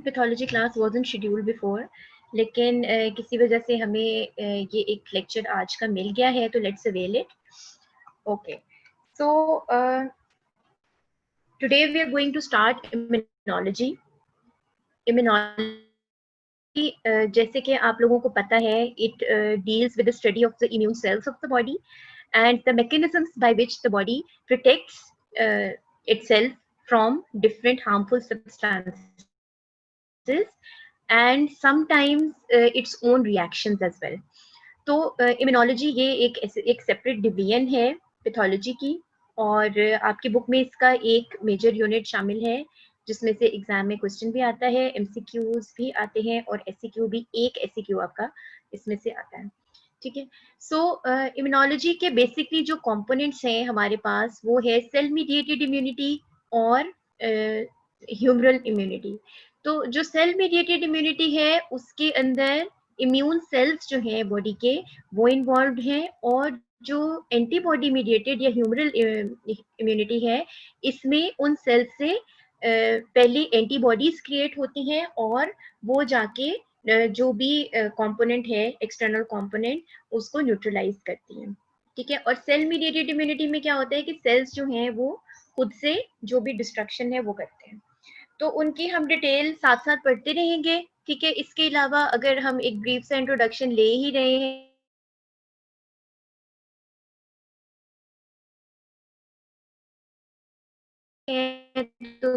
Pathology class wasn't scheduled before, लेकिन किसी वजह से हमें ये एक लेक्चर आज का मिल गया है, तो let's avail it. Okay, so today we are going to start immunology. Immunology जैसे कि आप लोगों को पता है, it deals with the study of the immune cells of the body and the mechanisms by which the body protects itself from different harmful substances and sometimes its own reactions as well. तो immunology ये एक separate division है pathology की, और आपकी book में इसका एक मेजर यूनिट शामिल है जिसमें से एग्जाम में क्वेश्चन भी आता है, एमसीक्यूज भी आते हैं और एससीक्यू भी, एक एससीक्यू आपका इसमें से आता है. ठीक है. सो इम्यूनोलॉजी के बेसिकली जो कंपोनेंट्स हैं हमारे पास, वो है सेल मीडिएटेड इम्यूनिटी और ह्यूमरल इम्यूनिटी. तो जो सेल मीडिएटेड इम्यूनिटी है उसके अंदर इम्यून सेल्स जो हैं बॉडी के, वो इन्वॉल्व हैं, और जो एंटीबॉडी मीडिएटेड या ह्यूमरल इम्यूनिटी है, इसमें उन सेल्स से पहले एंटीबॉडीज क्रिएट होती हैं और वो जाके जो भी कंपोनेंट है, एक्सटर्नल कंपोनेंट, उसको न्यूट्रलाइज करती हैं. ठीक है. और सेल मीडिएटेड इम्यूनिटी में क्या होता है कि सेल्स जो हैं वो खुद से जो भी डिस्ट्रक्शन है वो करते हैं. तो उनकी हम डिटेल साथ साथ पढ़ते रहेंगे. ठीक है. इसके अलावा अगर हम एक ब्रीफ सा इंट्रोडक्शन ले ही रहे हैं तो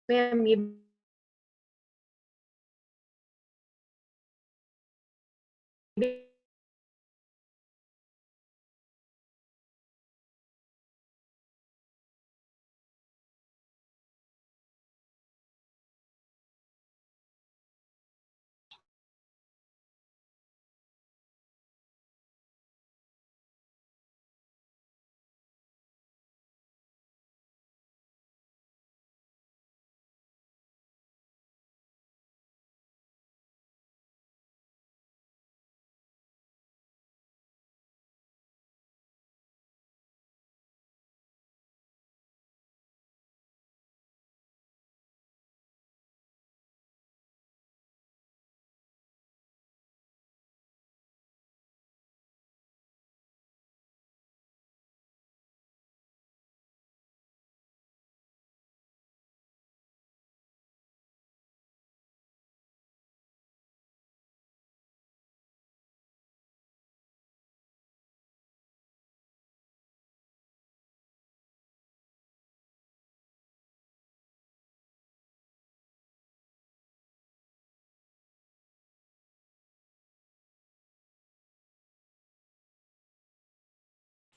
उसमें हम ये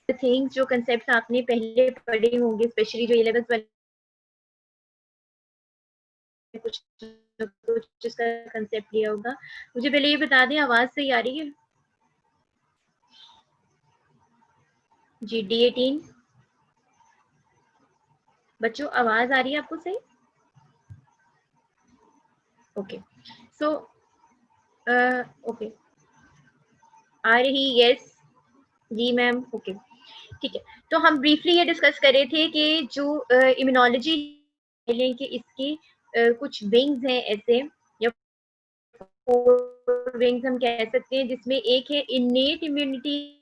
थिंग्स, जो कंसेप्ट आपने पहले पढ़े होंगे, स्पेशली जो ए लेवल्स वाले, कुछ कुछ इसका कंसेप्ट लिया होगा. मुझे पहले ये बता दें, आवाज सही आ रही है जी? D18 बच्चों, आवाज आ रही है आपको सही? ओके. सो ओके, आ रही? यस जी मैम. ओके, ठीक है. तो हम ब्रीफली ये डिस्कस कर रहे थे कि जो इम्यूनोलॉजी कि इसकी कुछ विंग्स हैं ऐसे, या फोर विंग्स हम कह सकते हैं, जिसमें एक है इनेट इम्यूनिटी,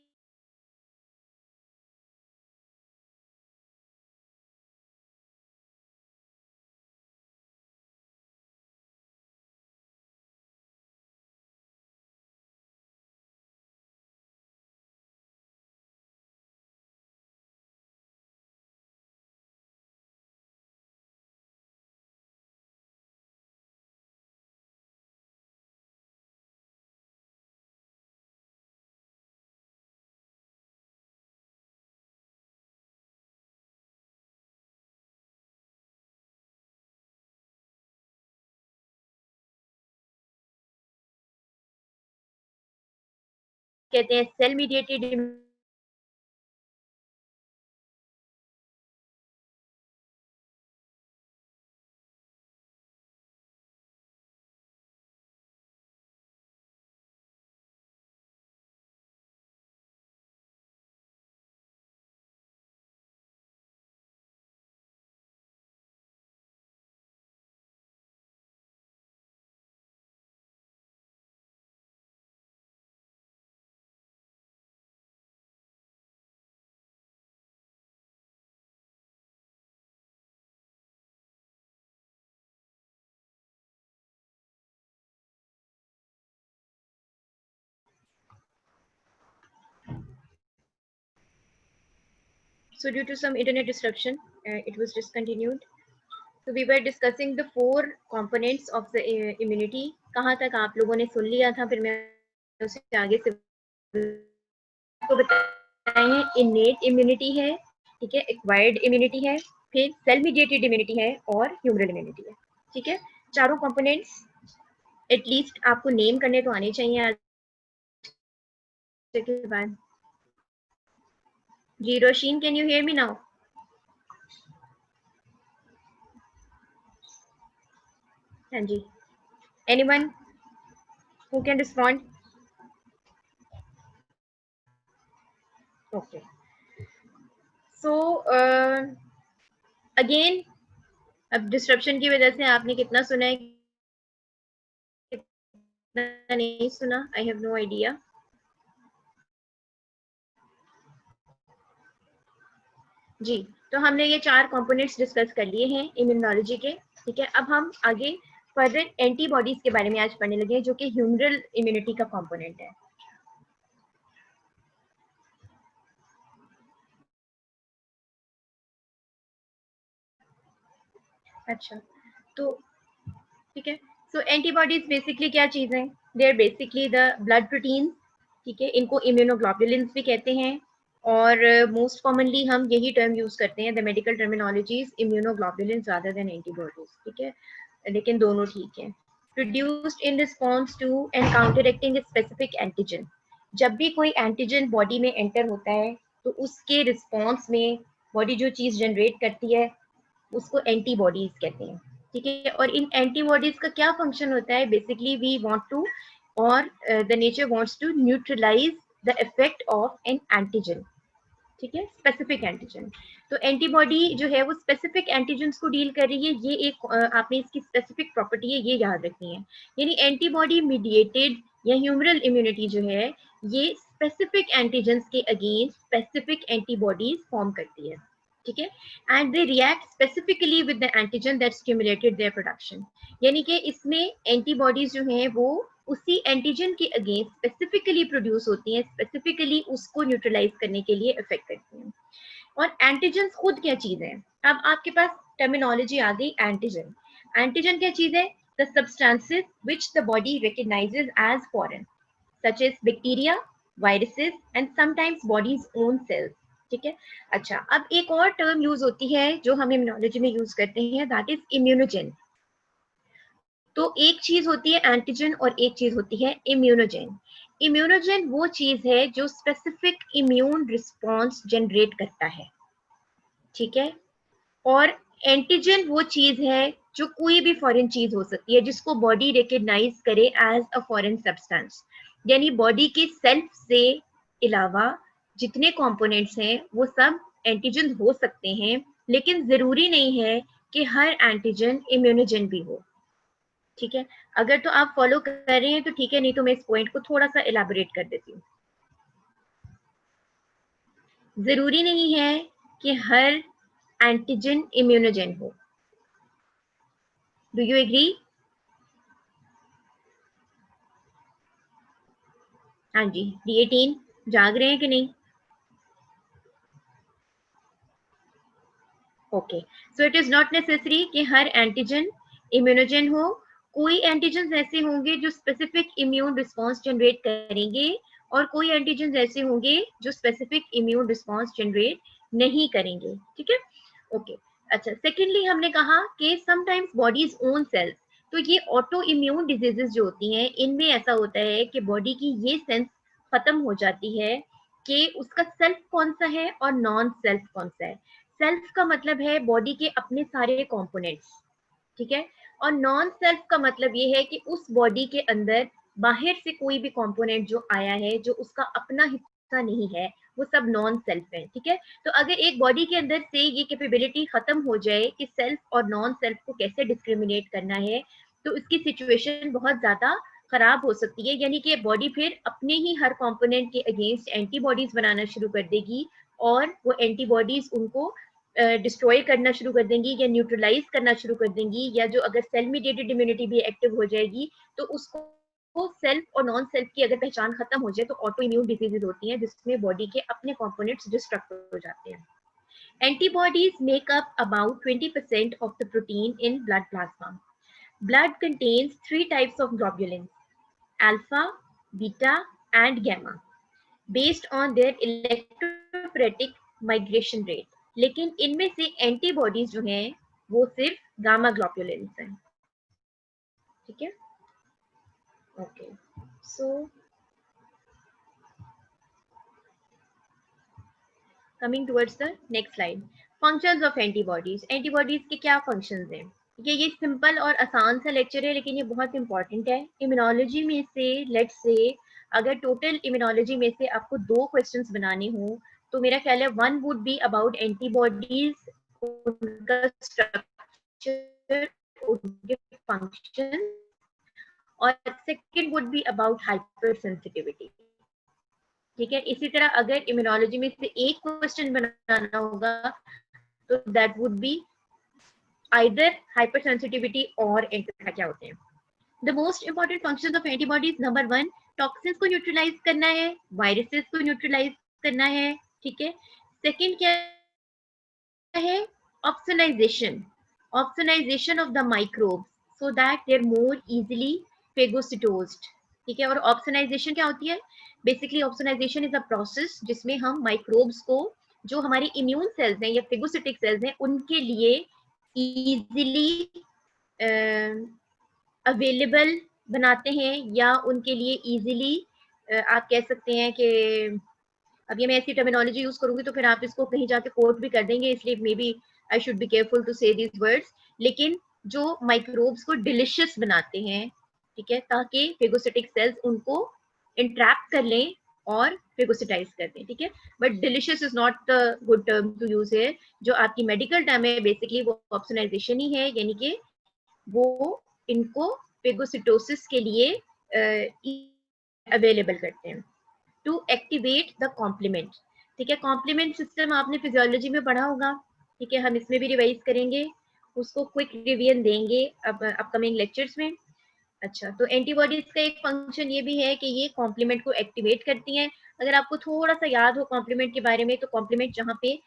कहते हैं cell mediated So due to some internet disruption, it was discontinued. So we were discussing the four components of the immunity. कहाँ तक आप लोगों ने सुन लिया था? फिर मैं उसे आगे से आपको बताए हैं innate immunity है, ठीक है, acquired immunity है, फिर cell mediated immunity है और humoral immunity है, ठीक है। चारों components एटलीस्ट आपको नेम करने तो आने चाहिए आज के बाद। जी Roshin, can you hear me now? हाँ जी, anyone who can respond? Okay, so again अब डिस्ट्रप्शन की वजह से आपने कितना सुना है कितना नहीं सुना, आई हैव नो आइडिया। जी, तो हमने ये चार कंपोनेंट्स डिस्कस कर लिए हैं इम्यूनोलॉजी के, ठीक है। अब हम आगे फर्दर एंटीबॉडीज के बारे में आज पढ़ने लगे हैं, जो कि ह्यूमरल इम्यूनिटी का कंपोनेंट है। अच्छा, तो ठीक है, सो एंटीबॉडीज बेसिकली क्या चीज है? They are basically the blood protein, ठीक है, इनको इम्यूनोग्लोबुलिन्स भी कहते हैं और मोस्ट कॉमनली हम यही टर्म यूज करते हैं, the medical terminologies immunoglobulins rather than antibodies, ठीक है, लेकिन दोनों ठीक है। Produced in response to and counteracting specific antigen. जब भी कोई एंटीजन बॉडी में एंटर होता है तो उसके रिस्पॉन्स में बॉडी जो चीज जनरेट करती है उसको एंटीबॉडीज कहते हैं, ठीक है। और इन एंटीबॉडीज का क्या फंक्शन होता है? बेसिकली वी वांट टू और the nature wants to neutralize the effect of an antigen, ठीक है, स्पेसिफिक एंटीजन। तो एंटीबॉडी जो है वो स्पेसिफिक एंटीजन को डील कर रही है, ये एक आपने इसकी स्पेसिफिक प्रॉपर्टी है, ये याद रखनी है। यानी एंटीबॉडी मीडिएटेड या ह्यूमरल इम्यूनिटी जो है ये स्पेसिफिक एंटीजन के अगेंस्ट स्पेसिफिक एंटीबॉडीज फॉर्म करती है, ठीक है। And they react specifically with the antigen that stimulated their production. यानी कि इसमें एंटीबॉडीज जो हैं वो उसी एंटीजन के अगेंस्ट स्पेसिफिकली प्रोड्यूस होती हैं, स्पेसिफिकली उसको न्यूट्रलाइज करने के लिए इफेक्ट करती हैं। और एंटीजन खुद क्या चीज है? अब आपके पास टर्मिनोलॉजी आ गई एंटीजन। एंटीजन क्या चीज है? The substances which the body recognizes as foreign, such as bacteria, viruses and sometimes body's own cells, ठीक है। अच्छा, अब एक और टर्म यूज होती है जो हम इम्यूनोलॉजी में यूज करते हैं, दैट इज इम्यूनोजेन। तो एक चीज होती है एंटीजन और एक चीज होती है इम्यूनोजेन। इम्यूनोजेन वो चीज है जो स्पेसिफिक इम्यून रिस्पॉन्स जनरेट करता है, ठीक है। और एंटीजन वो चीज है जो कोई भी फॉरेन चीज हो सकती है जिसको बॉडी रिकॉग्नाइज करे एज अ फॉरेन सब्सटेंस। यानी बॉडी के सेल्फ से अलावा जितने कंपोनेंट्स हैं वो सब एंटीजन हो सकते हैं, लेकिन जरूरी नहीं है कि हर एंटीजन इम्यूनोजन भी हो, ठीक है। अगर तो आप फॉलो कर रहे हैं तो ठीक है, नहीं तो मैं इस पॉइंट को थोड़ा सा इलाबोरेट कर देती हूँ। जरूरी नहीं है कि हर एंटीजन इम्यूनोजेन हो। Do you agree? हाँ जी, D18 जाग रहे हैं कि नहीं? Okay, so it is not necessary कि हर एंटीजन इम्यूनोजेन हो। कोई एंटीजन ऐसे होंगे जो स्पेसिफिक इम्यून रिस्पॉन्स जनरेट करेंगे और कोई एंटीजन ऐसे होंगे जो स्पेसिफिक इम्यून रिस्पॉन्स जनरेट नहीं करेंगे, ठीक है। ओके, अच्छा, सेकेंडली हमने कहा कि समटाइम्स बॉडीज ओन सेल्स। तो ये ऑटो इम्यून डिजीजेस जो होती हैं इनमें ऐसा होता है कि बॉडी की ये सेंस खत्म हो जाती है कि उसका सेल्फ कौन सा है और नॉन सेल्फ कौन सा है। सेल्फ का मतलब है बॉडी के अपने सारे कंपोनेंट्स, ठीक है। और नॉन सेल्फ का मतलब ये है कि उस बॉडी के अंदर बाहर से कोई भी कंपोनेंट जो आया है जो उसका अपना हिस्सा नहीं है, वो सब नॉन सेल्फ है, ठीक है। तो अगर एक बॉडी के अंदर से ये कैपेबिलिटी खत्म हो जाए कि सेल्फ और नॉन सेल्फ को कैसे डिस्क्रिमिनेट करना है, तो इसकी सिचुएशन बहुत ज्यादा खराब हो सकती है। यानी कि बॉडी फिर अपने ही हर कंपोनेंट के अगेंस्ट एंटीबॉडीज बनाना शुरू कर देगी और वो एंटीबॉडीज उनको डिस्ट्रॉय करना शुरू कर देंगी या न्यूट्रलाइज करना शुरू कर देंगी, या जो अगर सेल मीडिएटेड इम्यूनिटी भी एक्टिव हो जाएगी तो उसको सेल्फ और नॉन सेल्फ की अगर पहचान खत्म हो जाए तो ऑटो इम्यून डिजीजेज होती हैं जिसमें बॉडी के अपने कंपोनेंट्स डिस्ट्रक्ट हो जाते हैं। Antibodies make up about 20% of the protein in blood plasma. Blood contains three types of globulins: alpha, beta, and gamma, based on their electrophoretic migration rate. लेकिन इनमें से एंटीबॉडीज जो हैं वो सिर्फ गामा ग्लोबुलिन्स हैं. ठीक है. Okay. So coming towards the next slide. Functions of antibodies. Antibodies के क्या फंक्शंस हैं? ये सिंपल और आसान सा लेक्चर है, लेकिन ये बहुत इंपॉर्टेंट है. इम्यूनोलॉजी में से लेट्स से अगर टोटल इम्यूनोलॉजी में से आपको 2 क्वेश्चंस बनाने हो तो मेरा ख्याल है one would be about antibodies, उनका स्ट्रक्चर, उनके फंक्शन, और second would be about hyper sensitivity. ठीक है. इसी तरह अगर इम्यूनोलॉजी में से एक क्वेश्चन बनाना होगा तो that would be either hypersensitivity और एंटीबॉडी क्या होते हैं. The most important functions of antibodies. Number 1, toxins को न्यूट्रलाइज करना है, वायरसेस को न्यूट्रलाइज करना है. ठीक है. सेकंड क्या है? Opsonization. Opsonization of the microbes so that they are more easily phagocytosed. ठीक है. और ऑप्सोनाइजेशन क्या होती है? Basically opsonization is a process जिसमें हम माइक्रोब्स को, जो हमारी इम्यून सेल्स हैं या फेगोसिटिक सेल्स हैं, उनके लिए इजीली अवेलेबल बनाते हैं, या उनके लिए इजीली आप कह सकते हैं कि, अब ये मैं ऐसी टर्मिनोलॉजी यूज करूंगी तो फिर आप इसको कहीं जाके कोट भी कर देंगे, इसलिए maybe I should be careful to say these words. लेकिन जो माइक्रोब्स को डिलिशियस बनाते हैं, ठीक है, ताकि फेगोसिटिक सेल्स उनको इंट्रैप कर लें और फेगोसिटाइज कर दें. ठीक है. But delicious is not the good term to use है. जो आपकी मेडिकल टर्म है बेसिकली वो ऑप्सोनाइजेशन ही है, यानी कि वो इनको फेगोसिटोसिस के लिए अवेलेबल करते हैं. To activate the complement. ठीक है. कॉम्प्लीमेंट सिस्टम आपने फिजियोलॉजी में पढ़ा होगा. ठीक है. हम इसमें भी रिवाइज करेंगे, उसको क्विक रिवीजन देंगे अब अपकमिंग लेक्चर्स में. अच्छा, तो एंटीबॉडीज का एक फंक्शन ये भी है कि ये कॉम्प्लीमेंट को एक्टिवेट करती हैं. अगर आपको थोड़ा सा याद हो कॉम्प्लीमेंट के बारे में, तो कॉम्प्लीमेंट जहाँ पे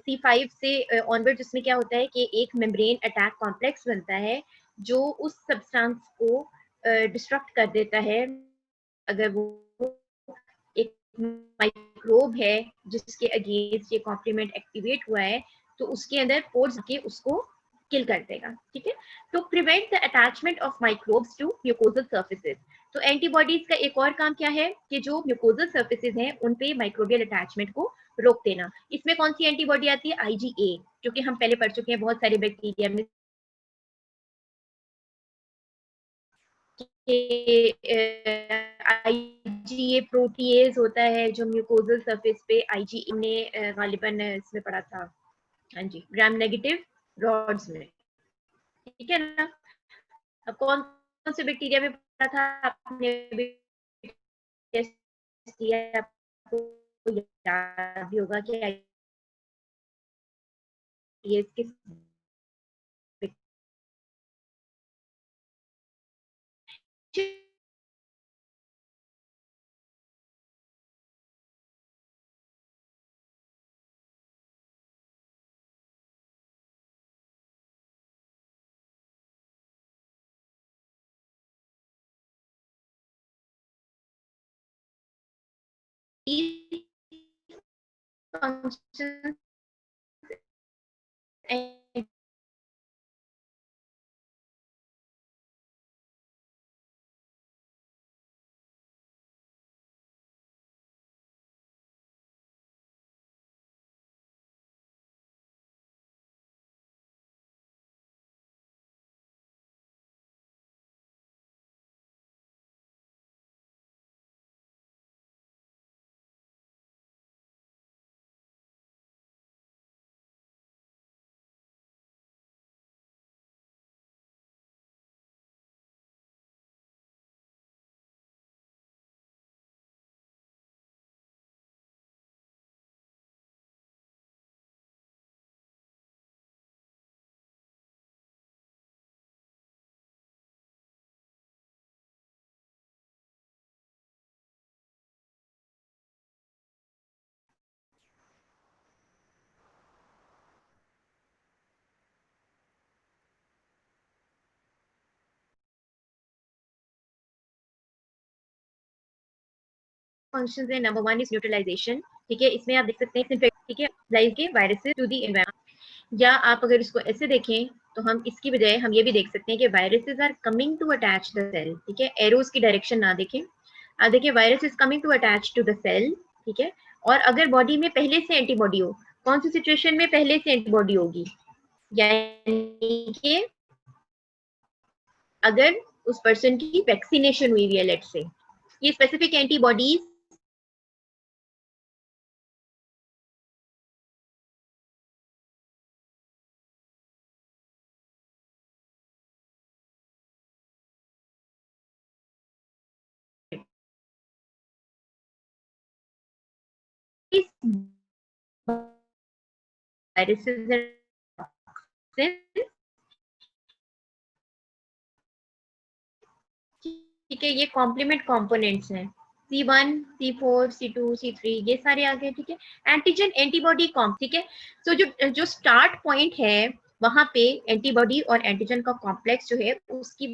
C5 से ऑनवर्ड, जिसमें क्या होता है कि एक मेम्ब्रेन अटैक कॉम्प्लेक्स बनता है जो उस सब्सटेंस को डिस्ट्रक्ट कर देता है. अगर वो एक माइक्रोब है जिसके अगेंस्ट ये कॉम्प्लीमेंट एक्टिवेट हुआ है, तो उसके अंदर पोर्स के उसको किल कर देगा. ठीक है. तो prevent the attachment of microbes to mucosal surfaces. तो एंटीबॉडीज का एक और काम क्या है कि जो म्यूकोजल सर्फेसेस हैं उन पे माइक्रोबियल अटैचमेंट को रोक देना. इसमें कौन सी एंटीबॉडी आती है? IgA, जो कि हम पहले पढ़ चुके हैं बहुत सारे बैक्टीरिया में. IgA प्रोटीएज होता है जो म्यूकोजल सरफेस पे IgA ने गालिबन इसमें पढ़ा था. हाँ जी, ग्राम नेगेटिव रॉड्स में. ठीक है ना. अब कौन कौन से बैक्टीरिया में पढ़ा था आपने भी टेस्ट किया, आपको याद भी होगा कि ये किस फंक्शन फंक्शंस है, नंबर 1 इज न्यूट्रलाइजेशन, ठीक है, इसमें आप देख सकते हैं, ठीक है, लाइक के वायरसेस टू द एनवायरनमेंट। या आप अगर इसको ऐसे देखें तो हम इसकी बजाय हम ये भी देख सकते हैं कि viruses are coming to attach the cell, ठीक है, एरोस की डायरेक्शन ना देखें, आप देखिए virus is coming to attach to the cell, ठीक है, और अगर बॉडी में पहले से एंटीबॉडी हो, कौन सी सिचुएशन में पहले से एंटीबॉडी होगी, यानी कि अगर उस पर्सन की वैक्सीनेशन हुई है, लेट्स से, ये स्पेसिफिक एंटीबॉडीज वायरसेस, ठीक है, ये कॉम्प्लीमेंट कंपोनेंट्स हैं, C1, C4, C2, C3 ये सारे आ गए, ठीक है। एंटीजन एंटीबॉडी कॉम्प, ठीक है, तो जो स्टार्ट पॉइंट है वहां पे एंटीबॉडी और एंटीजन का कॉम्प्लेक्स जो है उसकी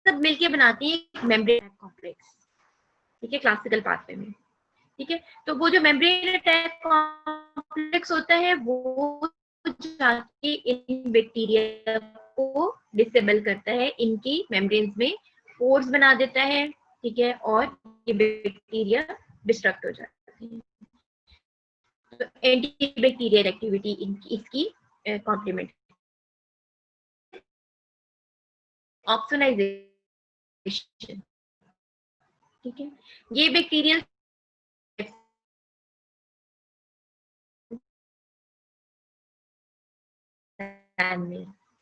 सब मिलके बनाती है मेम्ब्रेन कॉम्प्लेक्स, ठीक है, क्लासिकल पाथवे में, ठीक है। तो वो जो मेम्ब्रेन अटैक कॉम्प्लेक्स होता है वो जाके इन बैक्टीरिया को डिसेबल करता है, इनकी मेम्ब्रेन्स में पोर्स बना देता है, ठीक है, और ये बैक्टीरिया डिस्ट्रक्ट हो जाते हैं। तो एंटी बैक्टीरियल एक्टिविटी इनकी इसकी कॉम्प्लीमेंट। ऑक्सोनाइजेशन, ठीक है, ये बैक्टीरियल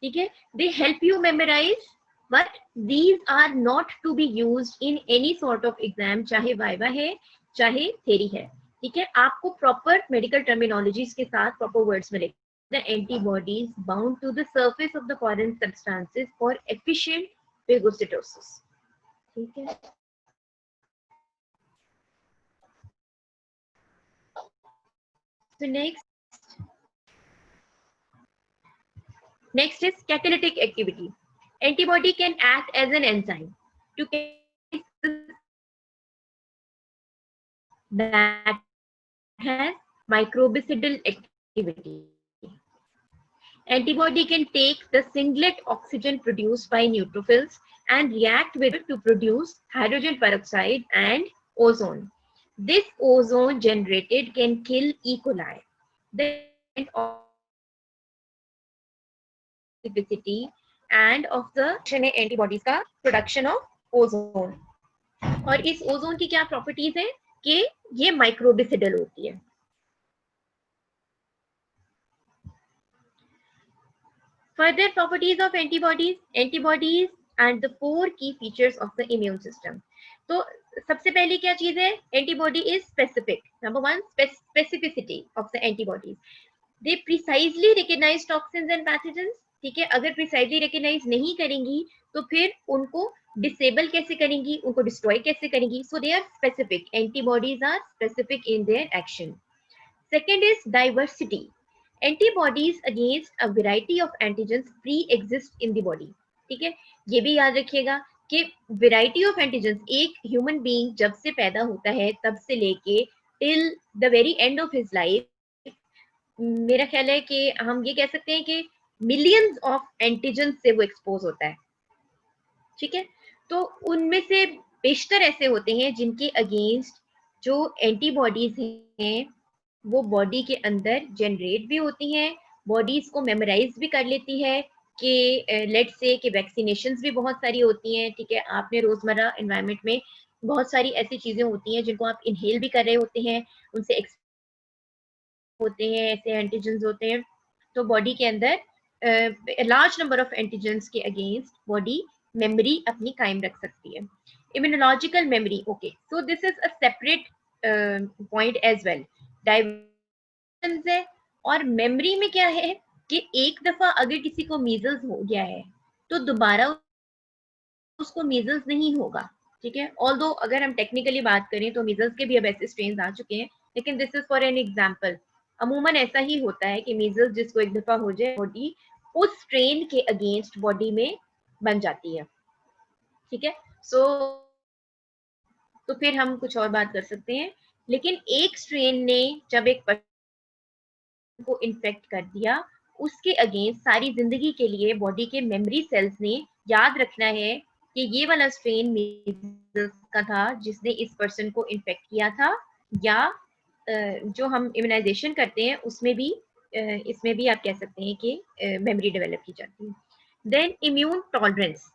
ठीक है, they help you memorize, but these are not to be used in any sort of exam, चाहे वाइवा है चाहे थेरी है, ठीक है। आपको प्रॉपर मेडिकल टर्मिनोलॉजीज के साथ प्रॉपर वर्ड्स मिले। The antibodies bound to the surface of the foreign substances for efficient phagocytosis, ठीक है। So next is catalytic activity. Antibody can act as an enzyme to that has microbicidal activity. Antibody can take the singlet oxygen produced by neutrophils and react with it to produce hydrogen peroxide and ozone. This ozone generated can kill E. coli. The specificity and of the antibodies का production of ozone. और इस ozone की क्या properties है कि ये माइक्रोबिसिडल होती है। Further properties of antibodies and the 4 key features of the immune system. तो सबसे पहली क्या चीज है, antibody is specific, number 1 specificity of the antibodies, they precisely recognize toxins and pathogens, ठीक है, अगर प्रिसाइजली रिकॉग्नाइज नहीं करेंगी तो फिर उनको डिसेबल कैसे करेंगी, उनको डिस्ट्रॉय कैसे करेंगी, so they are specific, antibodies are specific in their action. Second is diversity, antibodies against a variety of antigens preexist in the body, ठीक है, ये भी याद रखिएगा कि वैरायटी ऑफ एंटीजेंस एक ह्यूमन बीइंग जब से पैदा होता है तब से लेके till the very end of his life, मेरा ख्याल है कि हम ये कह सकते हैं कि मिलियंस ऑफ एंटीजेंस से वो एक्सपोज होता है, ठीक है। तो उनमें से बेशतर ऐसे होते हैं जिनके अगेंस्ट जो एंटीबॉडीज हैं वो बॉडी के अंदर जनरेट भी होती हैं, बॉडी इसको मेमोराइज भी कर लेती है कि लेट्स से कि वैक्सीनेशंस भी बहुत सारी होती हैं, ठीक है, आपने रोजमर्रा एनवायरनमेंट में बहुत सारी ऐसी चीजें होती हैं जिनको आप इनहेल भी कर रहे होते हैं, उनसे होते हैं, ऐसे एंटीजेंस होते हैं, तो बॉडी के अंदर लार्ज नंबर ऑफ एंटीजेंस के अगेंस्ट बॉडी मेमोरी अपनी कायम रख सकती है। Immunological memory, okay, so this is a separate point as well. Divergence है और मेमोरी में क्या है कि एक दफा अगर किसी को मीजल्स हो गया है तो दोबारा उसको मीजल्स नहीं होगा, ठीक है, ऑल्दो अगर हम टेक्निकली बात करें तो मीजल्स के भी अब ऐसे स्ट्रेन आ चुके हैं, लेकिन this is for an example. अमूमन ऐसा ही होता है कि मीजल्स जिसको एक दफा हो जाए, बॉडी उस स्ट्रेन के अगेंस्ट बॉडी में बन जाती है। ठीक है, सो तो फिर हम कुछ और बात कर सकते हैं। लेकिन एक स्ट्रेन ने जब एक पर्सन को इन्फेक्ट कर दिया, उसके अगेंस्ट सारी जिंदगी के लिए बॉडी के मेमोरी सेल्स ने याद रखना है कि ये वाला स्ट्रेन मीजल्स का था जिसने इस पर्सन को इन्फेक्ट किया था, या जो हम इम्यूनाइजेशन करते हैं उसमें भी इसमें भी आप कह सकते हैं कि मेमोरी डेवलप की जाती है। Then immune tolerance,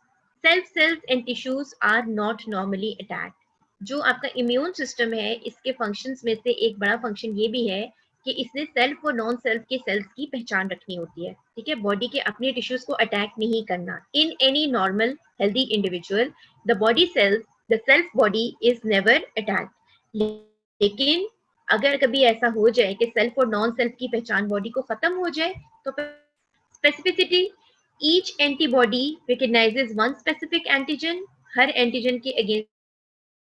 self cells and tissues are not normally attacked. जो आपका इम्यून सिस्टम है, इसके फंक्शंस में से एक बड़ा फंक्शन ये भी है कि इसने सेल्फ और नॉन सेल्फ के सेल्स की पहचान रखनी होती है। ठीक है, बॉडी के अपने टिश्यूज को अटैक नहीं करना। In any normal healthy individual the body cells, the self body is never attacked. लेकिन अगर कभी ऐसा हो जाए कि सेल्फ और नॉन सेल्फ की पहचान बॉडी को खत्म हो जाए, तो specificity, each antibody recognizes one specific antigen. हर एंटीजन के अगेंस्ट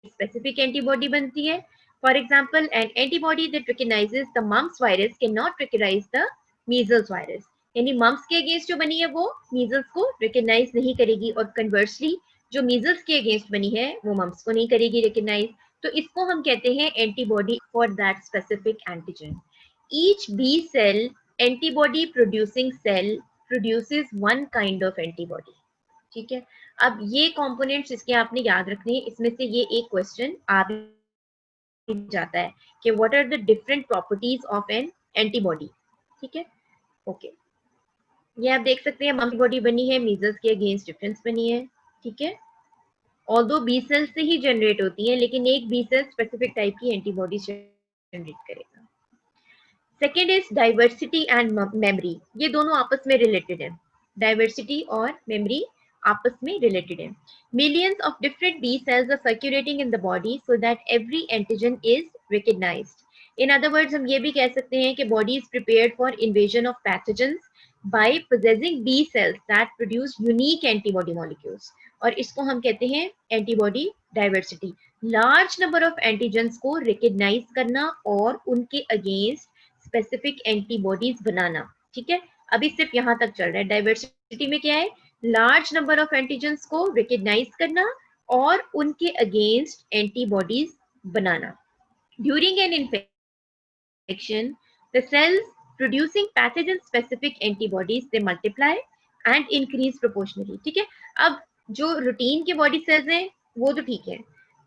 स्पेसिफिक एंटीबॉडी बनती है। For example, an antibody that recognizes the mumps virus can not recognize the measles virus. यानी मम्प्स के अगेंस्ट जो बनी है वो मीजल्स को रिकग्नाइज नहीं करेगी, और कन्वर्सली जो मीजल्स के अगेंस्ट बनी है वो मम्प्स को नहीं करेगी रिकग्नाइज। तो इसको हम कहते हैं antibody for that specific antigen. Each B cell antibody producing cell produces one kind of antibody. ठीक है, अब ये कंपोनेंट्स इसके आपने याद रखने हैं। इसमें से ये एक क्वेश्चन आ भी जाता है कि what are the different properties of an antibody. ठीक है, ओके, ये आप देख सकते हैं एंटीबॉडी बनी है मीजल्स के अगेंस्ट डिफरेंस बनी है। ठीक है, ऑल्दो बी सेल से ही जनरेट होती है, लेकिन एक बी सेल स्पेसिफिक टाइप की एंटीबॉडी जनरेट करेगा। Second is diversity and memory. ये दोनों आपस में रिलेटेड है, डाइवर्सिटी और मेमोरी आपस में रिलेटेड है। Millions of different B cells are circulating in the body so that every antigen is recognized. In other words हम ये भी कह सकते हैं कि body is prepared for invasion of pathogens by possessing B cells that produce unique antibody molecules, और इसको हम कहते हैं antibody diversity. Large number of antigens को रिकग्नाइज करना और उनके अगेंस्ट स्पेसिफिक एंटीबॉडीज बनाना। ठीक है, अभी सिर्फ यहाँ तक चल रहा है। डाइवर्सिटी में क्या है? लार्ज नंबर ऑफ एंटीजेंस को रिकग्नाइज करना और उनके अगेंस्ट एंटीबॉडीज बनाना। During an infection, the cells producing pathogen specific antibodies they multiply and increase proportionally। ठीक है, अब जो रूटीन के बॉडी सेल्स हैं वो तो ठीक है,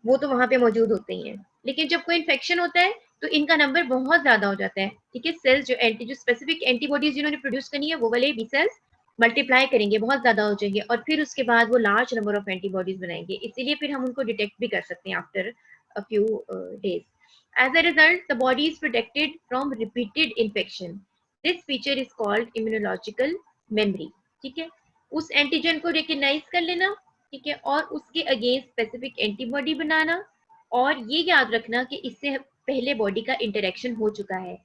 वो तो वहां पे मौजूद होते ही हैं, लेकिन जब कोई इन्फेक्शन होता है तो इनका नंबर बहुत ज्यादा हो जाता है। ठीक है, सेल्स जो स्पेसिफिक एंटीबॉडीज जिन्होंने प्रोड्यूस करनी है वो वाले बी सेल्स मल्टीप्लाई करेंगे, बहुत ज्यादा हो जाएंगे, और फिर उसके बाद वो लार्ज नंबर ऑफ एंटीबॉडीज बनाएंगे। इसीलिए फिर हम उनको डिटेक्ट भी कर सकते हैं after a few days. As a result, the body is protected from repeated infection. This feature is called immunological memory। ठीक है, उस एंटीजन को रिकग्नाइज कर लेना, ठीक है, और उसके अगेंस्ट स्पेसिफिक एंटीबॉडी बनाना, और ये याद रखना कि इससे पहले बॉडी का इंटरेक्शन हो चुका है।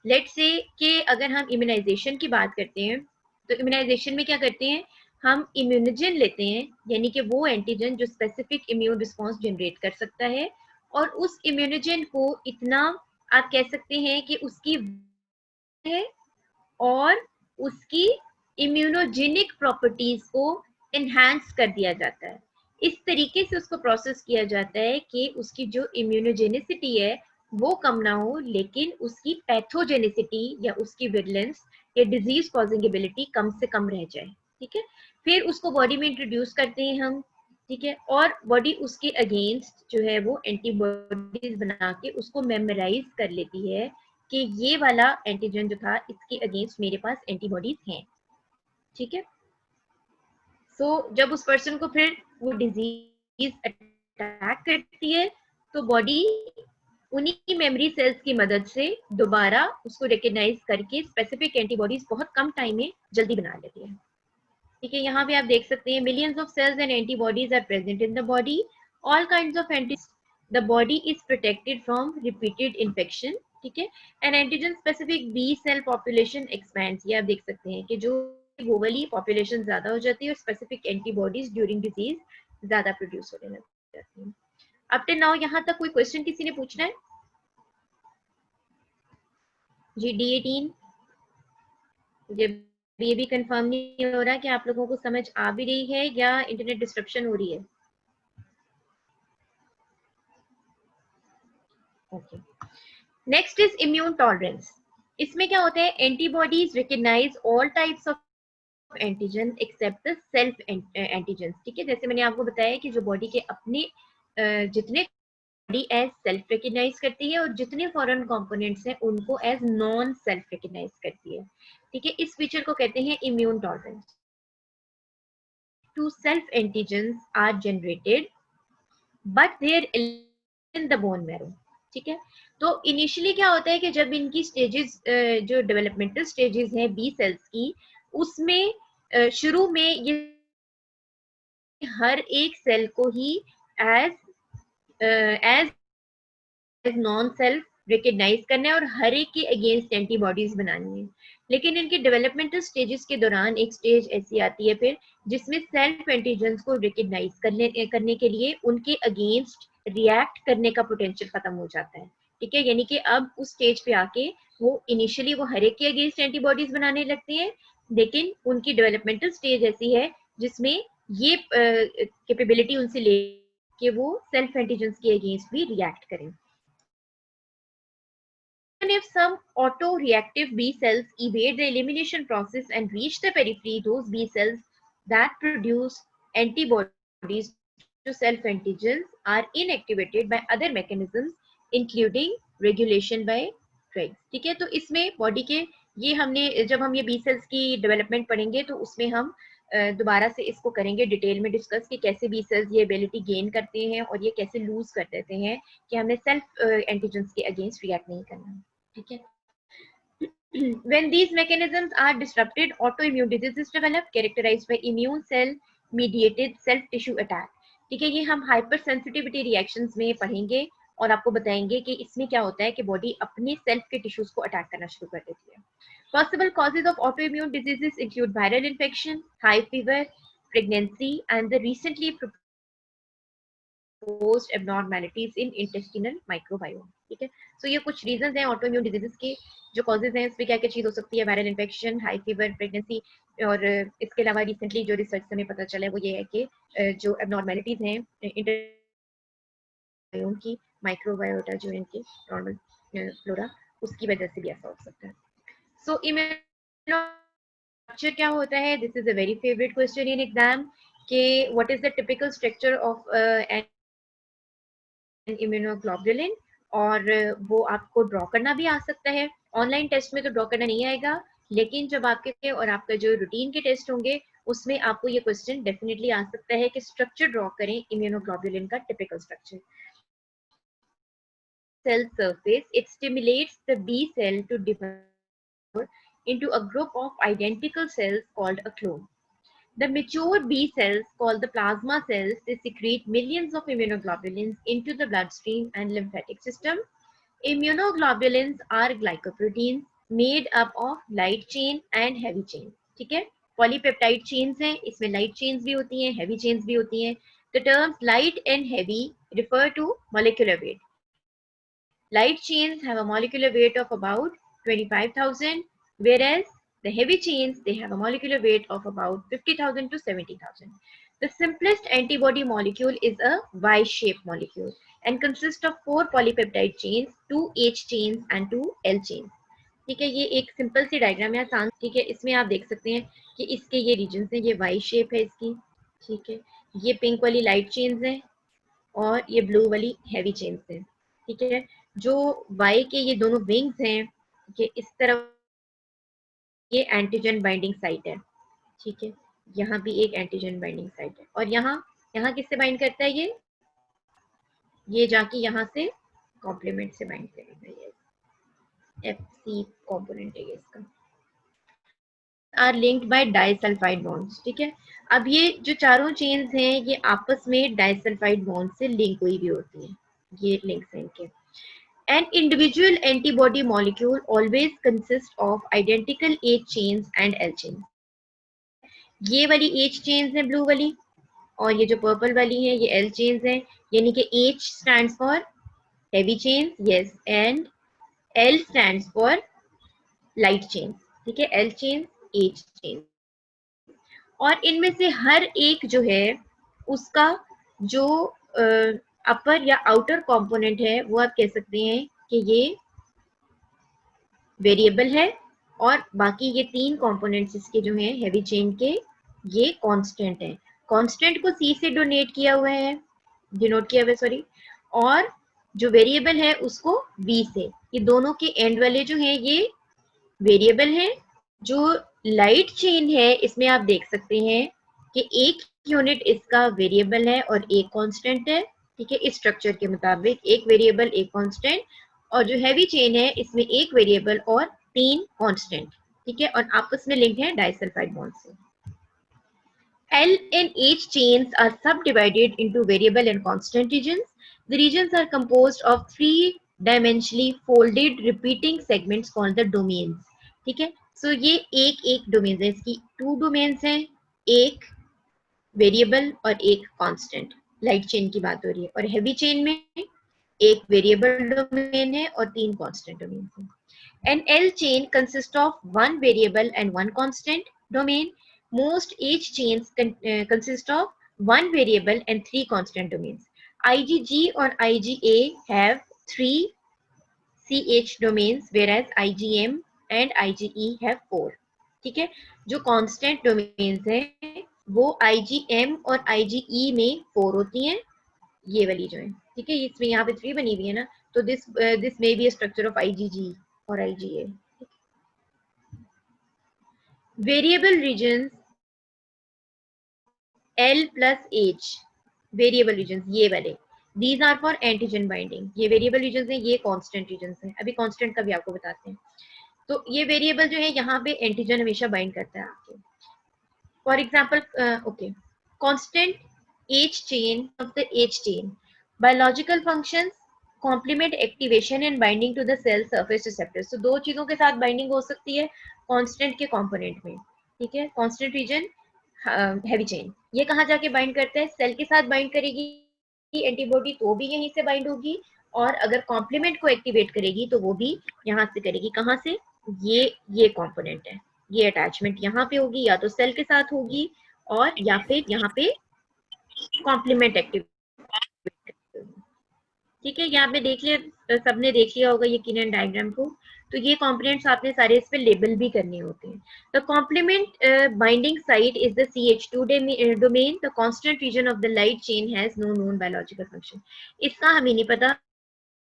लेट्स से कि अगर हम इम्यूनाइजेशन की बात करते हैं, तो इम्यूनाइजेशन में क्या करते हैं, हम इम्यूनोजन लेते हैं, यानी कि वो एंटीजन जो स्पेसिफिक इम्यून रिस्पॉन्स जनरेट कर सकता है, और उस इम्यूनोजन को इतना आप कह सकते हैं कि उसकी है और उसकी इम्यूनोजेनिक प्रॉपर्टीज को एनहांस कर दिया जाता है। इस तरीके से उसको प्रोसेस किया जाता है कि उसकी जो इम्यूनोजेनिसिटी है वो कम ना हो, लेकिन उसकी पैथोजेनिसिटी या उसकी विरुलेंस या डिजीज कॉजिंग एबिलिटी कम से कम रह जाए। ठीक है, फिर उसको बॉडी में इंट्रोड्यूस करते हैं हम। ठीक है, और बॉडी उसके अगेंस्ट जो है वो एंटीबॉडीज बना के उसको मेमोराइज कर लेती है कि ये वाला एंटीजन जो था इसके अगेंस्ट मेरे पास एंटीबॉडीज हैं। ठीक है, सो जब उस पर्सन को फिर वो डिजीज अटैक करती है तो बॉडी उन्हीं मेमोरी सेल्स की मदद से दोबारा उसको रिकग्नाइज करके स्पेसिफिक एंटीबॉडीज बहुत कम टाइम में जल्दी बना लेती है। ठीक है, यहाँ पे आप देख सकते हैं millions of cells and antibodies are present in the body, all kinds of anti, the body is protected from repeated infection. ठीक है, and antigen specific B cell population expands. ये आप देख सकते हैं कि जो वो वाली पॉपुलेशन ज्यादा हो जाती है और स्पेसिफिक एंटीबॉडीज ड्यूरिंग डिजीज ज्यादा प्रोड्यूस होने लग जाती है। अप टिल नाउ यहाँ तक कोई क्वेश्चन किसी ने पूछना है? जी D18, जब ये भी कंफर्म नहीं हो रहा कि आप लोगों को समझ आ भी रही है या इंटरनेट डिस्ट्रप्शन हो रही है। Okay, next is immune tolerance. इसमें क्या होता है, antibodies recognize all types of antigen except the self antigen. ठीक है, जैसे मैंने आपको बताया कि जो बॉडी के अपने जितने बॉडी एज सेल्फ रिकग्नाइज करती है और जितने फॉरेन कंपोनेंट्स हैं उनको एज नॉन सेल्फ रिकग्नाइज करती है। ठीक है, इस फीचर को कहते हैं immune tolerance. To self antigens are generated but there in the bone marrow. ठीक है, तो इनिशियली क्या होता है कि जब इनकी स्टेजेस जो डेवलपमेंटल स्टेजेस हैं बी सेल्स की, उसमें शुरू में ये हर एक सेल को ही as as non self recognize करना है और हर एक के अगेंस्ट एंटीबॉडीज बनानी है। लेकिन इनके डेवलपमेंटल स्टेजेस के दौरान एक स्टेज ऐसी आती है फिर जिसमें सेल्फ एंटीजन्स को रिकग्नाइज करने के लिए उनके अगेंस्ट रिएक्ट करने का पोटेंशियल खत्म हो जाता है। ठीक है, यानी कि अब उस स्टेज पे आके वो इनिशियली वो हर एक के अगेंस्ट एंटीबॉडीज बनाने लगते हैं, लेकिन उनकी डेवलपमेंटल स्टेज ऐसी है जिसमें ये कैपेबिलिटी उनसे ले कि वो सेल्फ एंटीजन्स के अगेंस्ट भी रिएक्ट करें। Even if some autoreactive B cells evade the elimination process and reach the periphery, those B cells that produce antibodies to self-antigens are inactivated by other mechanisms, including regulation by drugs. ठीक है, तो इसमें body के ये हमने जब हम ये बी सेल्स की डेवलपमेंट पढ़ेंगे तो उसमें हम दोबारा से इसको करेंगे डिटेल में डिस्कस कि कैसे बी सेल्स ये एबिलिटी गेन करते हैं और ये कैसे लूज कर देते हैं कि हमें सेल्फ एंटीजेंस के अगेंस्ट रिएक्ट नहीं करना। ठीक है, when these mechanisms are disrupted, autoimmune diseases develop characterized by immune cell mediated self tissue attack. ठीक है, ये हम हाइपर सेंसिटिविटी रिएक्शंस में पढ़ेंगे और आपको बताएंगे कि इसमें क्या होता है कि बॉडी अपने सेल्फ के टिश्यूज को अटैक करना शुरू कर देती है। Possible causes of autoimmune diseases include viral infection, high fever, pregnancy, and the recently proposed abnormalities in intestinal microbiome। ठीक है, सो ये कुछ रीजंस हैं ऑटोइम्यून डिजीजेस के, जो कॉजेज हैं इसमें क्या क्या चीज हो सकती है, viral infection, high fever, pregnancy, और इसके अलावा रिसेंटली जो रिसर्च से हमें पता चला है वो ये है कि जो एबनॉर्मेलिटीज हैं इंटरबायोम की, माइक्रोबायोटा जो इनके नॉर्मल फ्लोरा, उसकी वजह से भी ऐसा हो सकता है। सो इम्यूनोस्ट्रक्चर क्या होता है, this is a very favourite question in exam कि what is the typical structure of immunoglobulin, और वो आपको ड्रॉ करना भी आ सकता है। ऑनलाइन टेस्ट में तो ड्रॉ करना नहीं आएगा, लेकिन जब आपके और आपका जो रूटीन के टेस्ट होंगे उसमें आपको ये क्वेश्चन डेफिनेटली आ सकता है कि स्ट्रक्चर ड्रॉ करें इम्यूनोग्लोबुलिन का typical structure. Cell surface, it stimulates the B cell to divide into a group of identical cells called a clone. The mature B cells, called the plasma cells, they secrete millions of immunoglobulins into the bloodstream and lymphatic system. Immunoglobulins are glycoproteins made up of light chain and heavy chain. ठीक है, polypeptide chains हैं, इसमें light chains भी होती हैं, heavy chains भी होती हैं। The terms light and heavy refer to molecular weight. Light chains have a molecular weight of about 25,000, whereas the heavy chains, they have a molecular weight of about 50,000 to 70,000. The simplest antibody molecule is a Y-shaped molecule and consists of 4 polypeptide chains, 2 H chains and 2 L chains. ठीक है, ये एक simple C diagram है आसान। ठीक है, इसमें आप देख सकते हैं कि इसके ये रीजन हैं, ये वाई शेप है इसकी। ठीक है, ये पिंक वाली लाइट चेन्स हैं और ये ब्लू वाली हैवी चेन्स हैं। ठीक है, जो वाई के ये दोनों विंग्स हैं, ये इस तरफ ये एंटीजन बाइंडिंग साइट है। ठीक है, यहाँ भी एक एंटीजन बाइंडिंग साइट है और यहाँ यहाँ किससे बाइंड करता है, ये जाके यहाँ से कॉम्प्लीमेंट से बाइंड करेगा। ये FC कंपोनेंट है ये इसका। Are linked by disulfide bonds. ठीक है, अब ये जो चारों चेन्स हैं ये आपस में डाइसल्फाइड बॉन्ड से लिंक हुई भी होती हैं, ये लिंक्स हैं इनके। An individual antibody molecule always consists of identical H chains and L chains. ये वाली H chains है ब्लू वाली, और ये जो पर्पल वाली है ये L chains है, यानी कि H stands for heavy chains, yes, and L stands for light chain, ठीक है, एल चेन, एच चेन, और इनमें से हर एक जो है उसका जो अपर या आउटर कंपोनेंट है वो आप कह सकते हैं कि ये वेरिएबल है, और बाकी ये तीन कंपोनेंट्स इसके जो हैं हैवी चेन के, ये कांस्टेंट है। कांस्टेंट को सी से डोनेट किया हुआ है, डिनोट किया हुआ है, सॉरी, और जो वेरिएबल है उसको बी से। ये दोनों के एंड वाले जो हैं ये वेरिएबल हैं। जो लाइट चेन है इसमें आप देख सकते हैं कि एक यूनिट इसका वेरिएबल है और एक कांस्टेंट है, ठीक है, इस स्ट्रक्चर के मुताबिक एक वेरिएबल एक कांस्टेंट, और जो हैवी चेन है इसमें एक वेरिएबल और तीन कांस्टेंट, ठीक है, और आपस में लिंक है डाइसल्फाइड बॉन्ड से। L and H chains are subdivided into variable and constant regions. The regions are composed of three-dimensionally folded repeating segments called the domains. ठीक है, so ये एक एक डोमेन है, इसकी टू डोमेन्स हैं, एक वेरिएबल और एक कांस्टेंट। लाइट चेन की बात हो रही है, और हैवी चेन में एक वेरिएबल डोमेन है और तीन कांस्टेंट डोमेन हैं। An L chain consists of one variable and one constant domain. Most H chains consist of one variable and three constant domains. IgG or IgA have three CH domains, whereas IgM and IgE have four. ठीक है, जो constant domains हैं वो IgM और IgE में four होती हैं, ये वाली जो है, ठीक है, इसमें यहाँ पे थ्री बनी हुई है ना, तो this may be a structure of IgG or IgA. Variable regions L plus H, variable region ये वाले, these are for antigen binding. ये वेरिएबल रीजन है, ये कांस्टेंट रीजन है। अभी कांस्टेंट का भी आपको बताते हैं। तो ये वेरिएबल जो है यहाँ पे एंटीजन हमेशा बाइंड करता है आपके। For example, okay, constant H chain of the H chain, biological functions, complement activation and binding to the cell surface receptors। तो दो चीजों के साथ बाइंडिंग हो सकती है कांस्टेंट के कंपोनेंट में, ठीक है। कांस्टेंट रीजन हैवी चेन, ये कहाँ जाके बाइंड करता है, सेल के साथ बाइंड करेगी एंटीबॉडी तो भी यहीं से बाइंड होगी, और अगर कॉम्प्लीमेंट को एक्टिवेट करेगी तो वो भी यहाँ से करेगी। कहाँ से, ये कंपोनेंट है, ये अटैचमेंट यहाँ पे होगी, या तो सेल के साथ होगी और या फिर यहाँ पे कॉम्प्लीमेंट एक्टिवेट, ठीक है। यहाँ पे देख लिया, सबने देख लिया होगा यकीनन डायग्राम को। तो ये कंपोनेंट्स आपने सारे इस पे लेबल भी करने होते हैं। The complement binding site is the CH2 domain. The constant region of the light chain has no known biological function. इसका हमें नहीं पता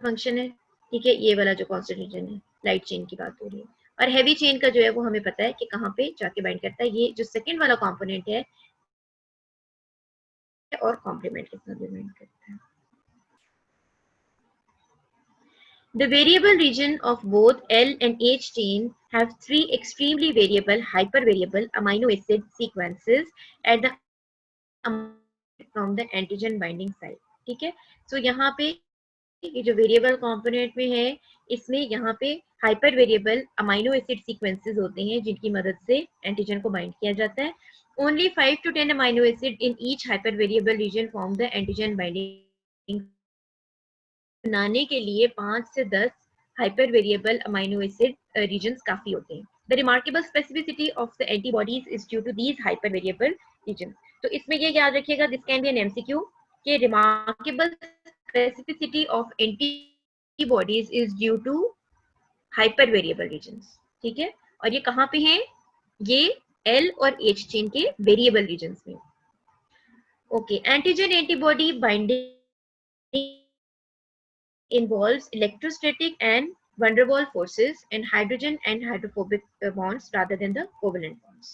फंक्शन है, ठीक है, ये वाला जो कांस्टेंट रीजन है, लाइट चेन की बात हो रही है। और हैवी चेन का जो है वो हमें पता है कि कहाँ पे जाके बाइंड करता है, ये जो सेकंड वाला कंपोनेंट है, और कॉम्प्लीमेंट के साथ बाइंड करता है। The variable region of both L and H chain have three extremely variable hypervariable amino acid sequences at the from the antigen binding site, ठीक है। so यहाँ पे ये जो वेरिएबल कंपोनेंट में है, इसमें यहाँ पे hyper variable amino acid sequences होते हैं जिनकी मदद से एंटीजन को बाइंड किया जाता है। Only 5 to 10 amino acid in each hyper variable region form the antigen binding. बनाने के लिए 5 से 10 hyper variable amino acid regions काफी होते हैं। The remarkable specificity of the antibodies is due to these hyper variable regions. तो इसमें ये याद रखिएगा, this can be an MCQ, कि remarkable specificity of antibodies is due to hyper variable regions, ठीक है। और ये कहाँ पे हैं, ये एल और एच चेन के वेरिएबल रीजन्स में। Okay, antigen antibody binding involves electrostatic and van der Waals forces and hydrogen and hydrophobic bonds rather than the covalent bonds.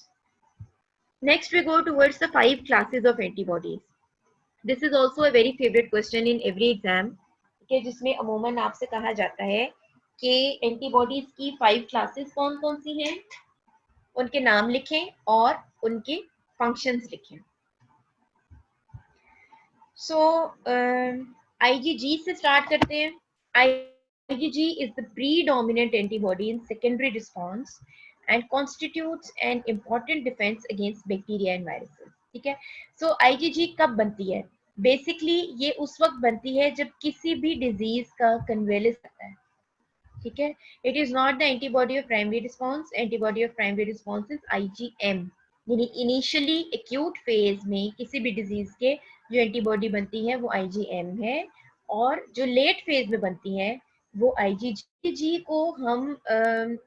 Next, we go towards the 5 classes of antibodies. This is also a very favorite question in every exam, कि जिसमें अमूमन आपसे कहा जाता है कि antibodies की 5 classes कौन कौन सी हैं, उनके नाम लिखें और उनके फंक्शंस लिखें। सो IgG से स्टार्ट करते हैं। IgG is the predominant antibody in secondary response and constitutes an important defense against bacteria and viruses, ठीक है। So IgG कब बनती है, बेसिकली ये उस वक्त बनती है जब किसी भी डिजीज का कन्वेलेंस आता है, ठीक है. It is not the antibody of primary response. Antibody of primary response is IgM. यानी इनिशियली एक्यूट फेज में किसी भी डिजीज के जो एंटीबॉडी बनती है वो IgM है, और जो लेट फेज में बनती है वो IgG को हम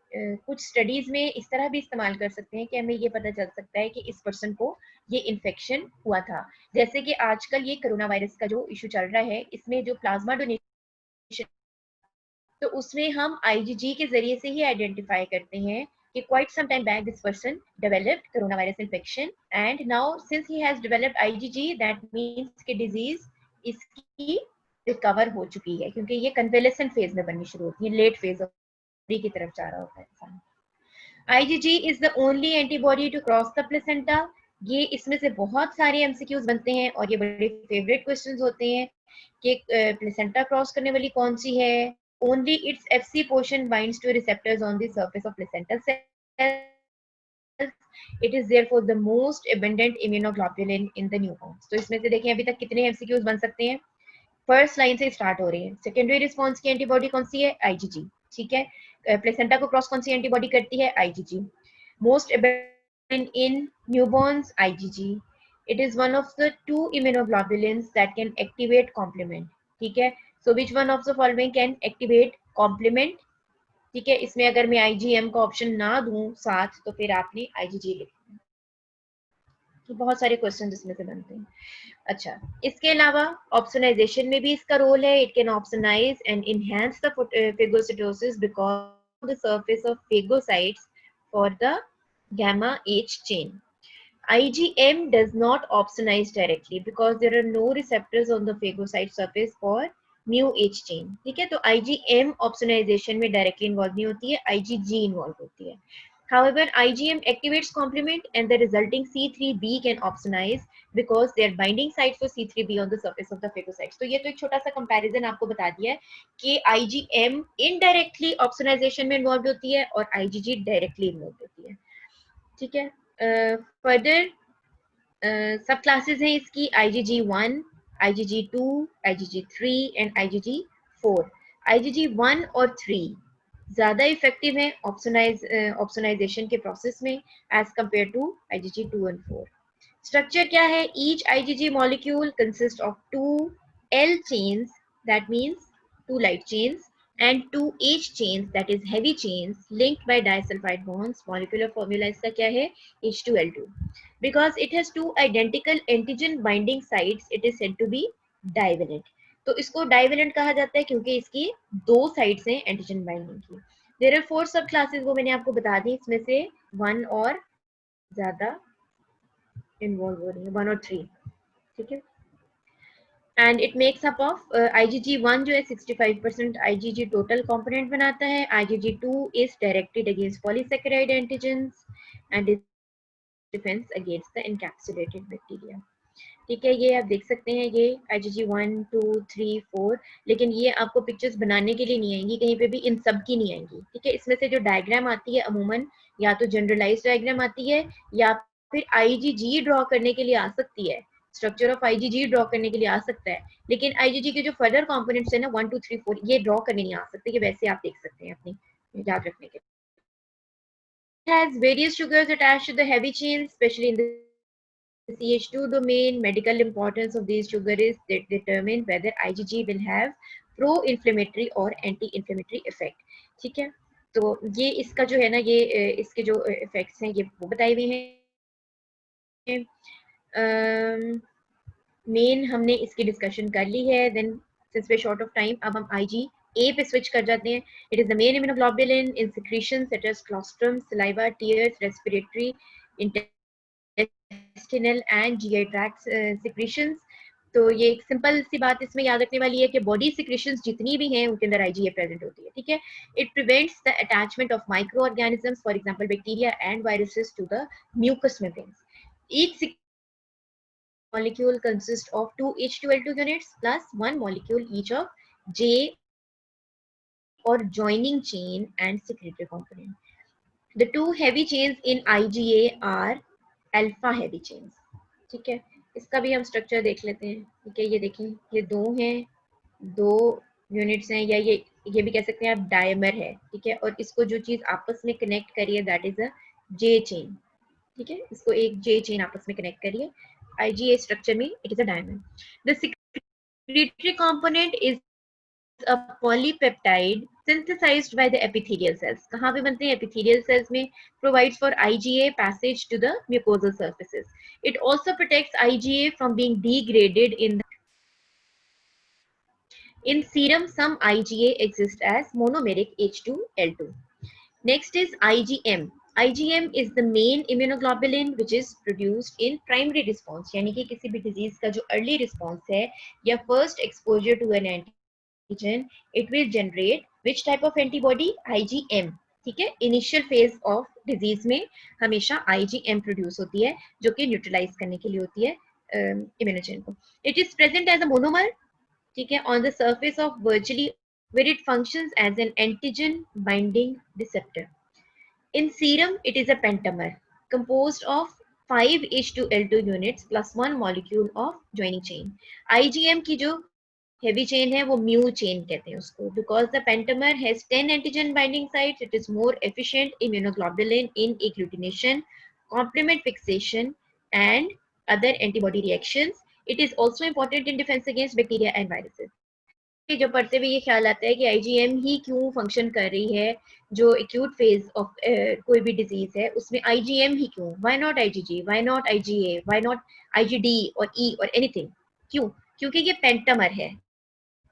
कुछ स्टडीज में इस तरह भी इस्तेमाल कर सकते हैं कि हमें ये पता चल सकता है कि इस पर्सन को ये इन्फेक्शन हुआ था. जैसे कि आजकल ये कोरोना वायरस का जो इशू चल रहा है, इसमें जो प्लाज्मा डोनेशन, तो उसमें हम IgG के जरिए से ही आइडेंटिफाई करते हैं कि quite some time back this person developed corona virus infection, and now since he has developed IgG, that means कि डिजीज इसकी रिकवर हो चुकी है, क्योंकि ये कन्वेलेसेंट फेज में बननी शुरू होती है, लेट फेज ऑफ की तरफ जा रहा होता है इंसान. IgG is the only antibody to cross the placenta. ये इसमें से बहुत सारे MCQs बनते हैं और ये बड़े फेवरेट क्वेश्चंस होते हैं कि प्लेसेंटा क्रॉस करने वाली कौन सी है. Only its FC portion binds to receptors on the surface of placental cells. It is therefore the most abundant immunoglobulin in the newborns. तो इसमें से देखें अभी तक कितने MCQs बन सकते हैं. फर्स्ट लाइन से स्टार्ट हो रही है. सेकेंडरी रिस्पॉन्स की एंटीबॉडी कौन सी है? IgG. ठीक है. प्लेसेंटा को क्रॉस कौन सी एंटीबॉडी करती है? IgG. Most abundant in newborns, IgG. It is one of the two immunoglobulins that can activate complement. ठीक है. So which one of the following can activate complement? ठीक है. इसमें अगर मैं IgM का ऑप्शन ना दूं साथ, तो फिर आपने IgG लिखना है. तो बहुत सारे क्वेश्चन इसमें से बनते हैं. अच्छा, इसके अलावा ऑप्सोनाइजेशन में भी इसका रोल है. It can opsonize and enhance the phagocytosis because the surface of phagocytes for the gamma H chain. IgM does not opsonize directly because there are no receptors on the phagocyte surface for mu H chain. ठीक है. तो IgM opsonization में directly involved नहीं होती है, IgG involved होती है. However, IgM activates complement and the resulting C3b can opsonize because their binding sites for C3b on the surface of the phagocytes. तो ये तो एक छोटा सा comparison आपको बता दिया है कि IgM indirectly opsonization में involved होती है और IgG directly involved होती है. ठीक है. फर्दर सब क्लासेस हैं इसकी IgG1, IgG2, IgG3 and IgG4. IgG1 और 3 ज्यादा इफेक्टिव है ऑप्सोनाइजेशन के प्रोसेस में as compare to IgG2 and 4. Structure क्या है? Each IgG molecule consist of 2 L chains, that means 2 light chains, and 2 H chains, that is heavy chains, linked by disulfide bonds. Molecular formula इसका क्या है? H2L2. Because it has two identical antigen binding sites, it is said to be divalent. तो इसको divalent कहा जाता है क्योंकि इसकी दो साइड्स हैं एंटीजन बाइंडिंग की. देयर आर 4 सब क्लासेस, वो मैंने आपको बता दी. इसमें से 1 और ज्यादा इन्वॉल्व हो रही है, 1 और 3. ठीक है. And it makes up of IgG1 जो है 65% IgG टोटल कंपोनेंट बनाता है. IgG2 is directed against polysaccharide antigens and is defence against the encapsulated bacteria. ठीक है. ये आप देख सकते हैं, ये IgG1, 2, 3, 4, लेकिन ये आपको पिक्चर्स बनाने के लिए नहीं आएंगी, कहीं पे भी इन सब की नहीं आएंगी. ठीक है. इसमें से जो डायग्राम आती है अमूमन या तो जनरलाइज डायग्राम आती है या फिर IgG ड्रॉ करने के लिए आ सकती है. स्ट्रक्चर ऑफ IgG ड्रॉ करने के लिए आ सकता है, लेकिन IgG के जो फर्दर कंपोनेंट्स है ना 1, 2, 3, 4, ये ड्रॉ करने नहीं आ सकते. ये वैसे आप देख सकते हैं अपनी याद रखने के लिए. Has various sugars attached to the heavy chains, especially in the CH2 domain. Medical importance of these sugars is that determine whether IgG will have pro-inflammatory or anti-inflammatory effect. ठीक है. तो ये इसका जो है ना, ये इसके जो इफेक्ट्स हैं ये वो बताए हुए हैं. मेन हमने इसकी डिस्कशन कर ली है. Then since we short of time, अब हम IgA पे स्विच कर जाते हैं. It is the main immunoglobulin in secretion such as colostrum, saliva, tears, respiratory, intestinal and GI tract secretions. तो ये एक सिंपल सी बात इसमें याद रखने वाली है कि बॉडी सिक्रेशंस जितनी भी हैं उनके अंदर IgA प्रेजेंट होती है. ठीक है. It prevents the attachment of microorganisms, for example bacteria and viruses, to the mucous membranes. Each molecule consists of 2 H2L2 units plus 1 molecule each of J or joining chain and secretory component. The two heavy chains in IgA are alpha heavy chains. ठीक है. इसका भी हम structure देख लेते हैं. ठीक है. ये देखें, ये 2 हैं, 2 यूनिट्स हैं, या ये भी कह सकते हैं आप डायमर है, ठीक है, और इसको जो चीज आपस में कनेक्ट करिए that is a J chain, ठीक है, इसको एक जे चेन आपस में कनेक्ट करिए, आईजीए स्ट्रक्चर में it is a diamond. The secretory component is a polypeptide synthesized by the epithelial cells। कहाँ पे बनते हैं? epithelial cells में। provides for IgA passage to the mucosal surfaces। it also protects IgA from being degraded in serum। some IgA exists as monomeric H2L2। Next is IgM। IgM is the main immunoglobulin which is produced in primary response, यानी कि किसी भी disease का जो early response है या first exposure to an antigen, it will generate which type of antibody? IgM। ठीक है, इनिशियल फेज ऑफ डिजीज में हमेशा IgM प्रोड्यूस होती है जो कि न्यूट्रलाइज करने के लिए होती है इम्यूनोजेन को। It is present as a monomer, ठीक है, on the surface of virtually where it functions as an antigen binding receptor। In serum, it is a pentamer composed of 5 H2L2 units plus one molecule of joining chain। IgM की जो heavy chain है वो mu chain कहते हैं उसको, because the pentamer has 10 antigen binding sites, it is more efficient immunoglobulin in agglutination, complement fixation and other antibody reactions। It is also important in defense against bacteria and viruses। जो पढ़ते हुए ये ख्याल आता है कि आईजीएम ही क्यों function कर रही है जो एक्यूट फेज ऑफ कोई भी डिजीज है उसमें आईजीएम ही क्यों, why not IgG, why not IgA, why not IgD और ई और एनीथिंग, क्यों? क्योंकि ये पेंटामर है,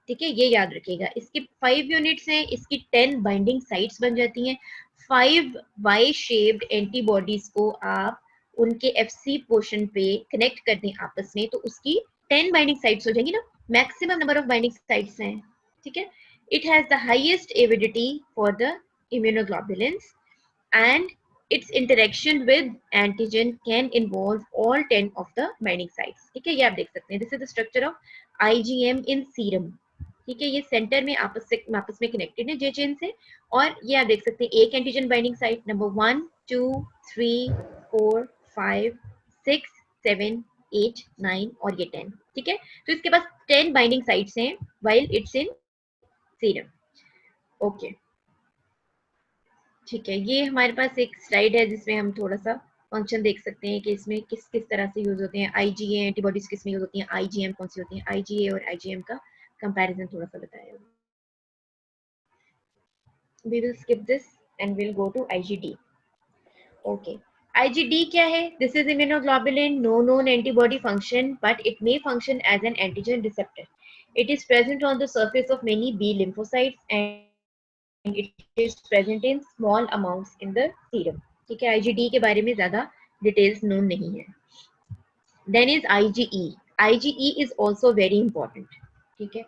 ठीक है, ये याद रखिएगा। इसके 5 यूनिट्स हैं, इसकी 10 बाइंडिंग साइट्स बन जाती हैं। 5 वाई शेप्ड एंटीबॉडीज को आप उनके एफसी पोर्शन पे कनेक्ट कर दें आपस में तो उसकी 10 बाइंडिंग साइट्स हो जाएंगी ना, maximum number of binding sites हैं, ठीक है। It has the highest avidity for the immunoglobulins and its interaction with antigen can involve all 10 of the binding sites, ठीक है, ये आप देख सकते हैं। This is the structure of IgM in serum, ठीक है, ये सेंटर में आपस में कनेक्टेड है जे चेन से, और ये आप देख सकते हैं एक एंटीजन बाइंडिंग साइट नंबर 1 2 3 4 5 6 7 8 9 और ये 10, ठीक है, तो इसके पास 10 बाइंडिंग साइट्स हैं while it's in serum. Okay, ठीक है, ये हमारे पास एक स्लाइड है जिसमें हम थोड़ा सा फंक्शन देख सकते हैं कि इसमें किस किस तरह से यूज होते हैं आईजीए एंटीबॉडीज, किस में यूज होती हैं, आईजीएम कौन सी होती हैं, आईजीए और आईजीएम का कंपैरिजन थोड़ा सा बताया। We will skip this and we'll go to IgD। Okay, IgD क्या है? This is immunoglobulin, no known antibody function, but it may function as an antigen receptor। It is present on the surface of many B lymphocytes and it is present in small amounts in the serum। ठीक है, IgD के बारे में ज़्यादा details known नहीं है। Then is IgE। IgE is also very important, ठीक है,